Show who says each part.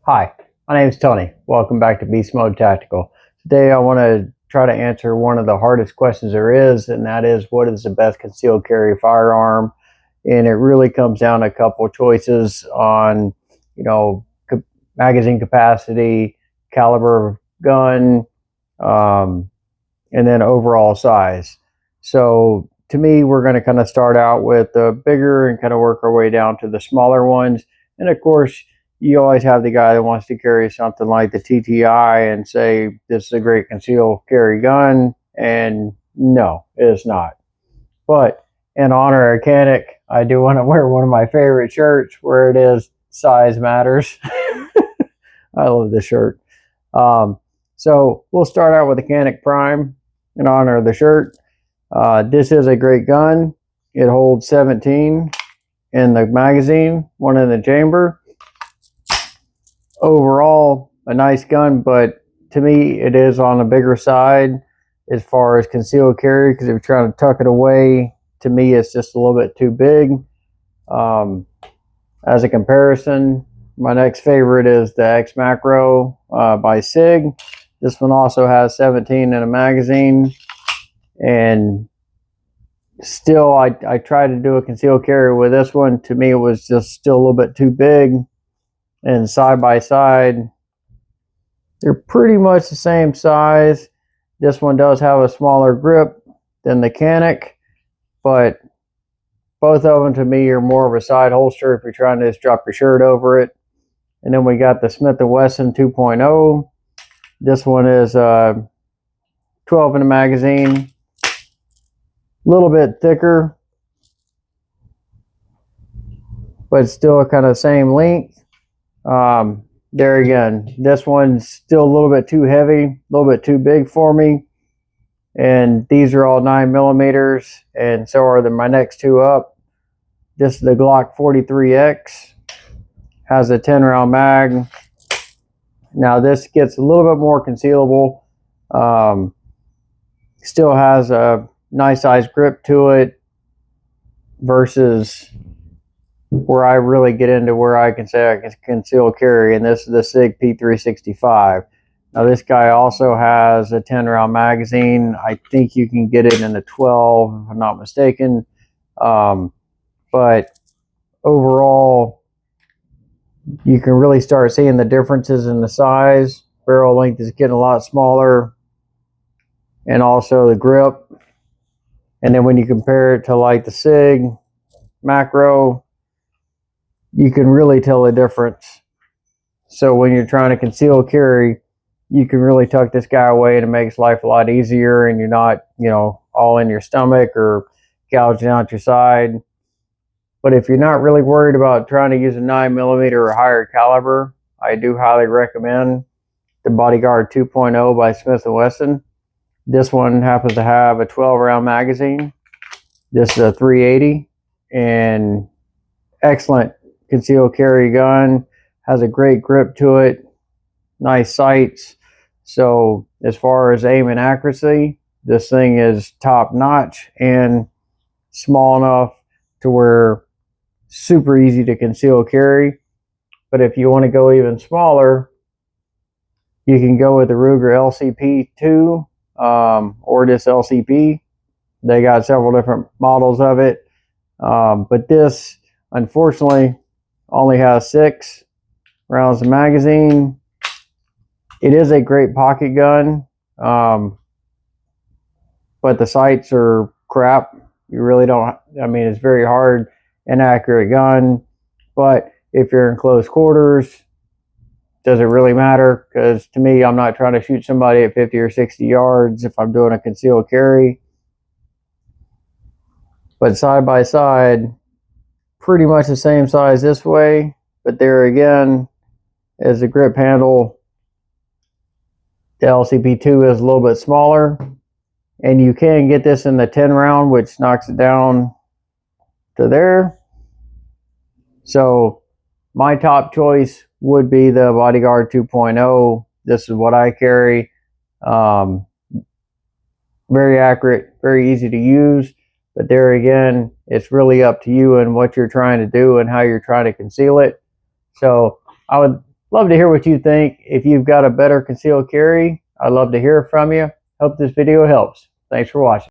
Speaker 1: Hi, my name is Tony. Welcome back to Beast Mode Tactical. Today I want to try to answer one of the hardest questions there is, and that is, what is the best concealed carry firearm? And it really comes down to a couple choices on, magazine capacity, caliber of gun, and then overall size. So to me, we're going to kind of start out with the bigger and kind of work our way down to the smaller ones. And of course, you always have the guy that wants to carry something like the TTI and say, this is a great concealed carry gun. And no, it is not. But in honor of Canik, I do want to wear one of my favorite shirts where it is size matters. I love this shirt. So we'll start out with the Canik Prime in honor of the shirt. This is a great gun. It holds 17 in the magazine, one in the chamber. Overall, a nice gun, but to me, it is on the bigger side as far as concealed carry, because if you're trying to tuck it away, to me, it's just a little bit too big. As a comparison, my next favorite is the X Macro by Sig. This one also has 17 in a magazine, and still, I tried to do a concealed carry with this one. To me, it was just still a little bit too big. And side by side, they're pretty much the same size. This one does have a smaller grip than the Canik, but both of them to me are more of a side holster if you're trying to just drop your shirt over it. And then we got the Smith Wesson 2.0. This one is 12 in a magazine, a little bit thicker, but still kind of the same length. There again, this one's still a little bit too heavy, a little bit too big for me. And these are all 9mm, and so are my next two up. This is the Glock 43X, has a 10-round mag. Now this gets a little bit more concealable. Still has a nice size grip to it versus where I really get into where I can say I can conceal carry, and this is the Sig P365. Now this guy also has a 10-round magazine. I think you can get it in a 12, if I'm not mistaken. But overall, you can really start seeing the differences in the size. Barrel length is getting a lot smaller, and also the grip. And then when you compare it to like the Sig Macro, you can really tell the difference. So when you're trying to conceal carry, you can really tuck this guy away, and it makes life a lot easier, and you're not, all in your stomach or gouging out your side. But if you're not really worried about trying to use a 9mm or higher caliber, I do highly recommend the Bodyguard 2.0 by Smith Wesson. This one happens to have a 12-round magazine. This is a 380, and excellent concealed carry gun, has a great grip to it, nice sights. So as far as aim and accuracy, this thing is top notch and small enough to where super easy to conceal carry. But if you want to go even smaller, you can go with the Ruger LCP2 or this LCP. They got several different models of it, but this unfortunately only has 6 rounds of magazine. It is a great pocket gun, but the sights are crap. You really don't, it's very hard, inaccurate gun. But if you're in close quarters, does it really matter? Because to me, I'm not trying to shoot somebody at 50 or 60 yards if I'm doing a concealed carry. But side by side, pretty much the same size this way, but there again, as the grip handle, the LCP2 is a little bit smaller, and you can get this in the 10-round, which knocks it down to there. So my top choice would be the Bodyguard 2.0. This is what I carry. Very accurate, very easy to use. But there again, it's really up to you and what you're trying to do and how you're trying to conceal it. So I would Love to hear what you think. If you've got a better concealed carry, I'd love to hear from you. Hope this video helps. Thanks for watching.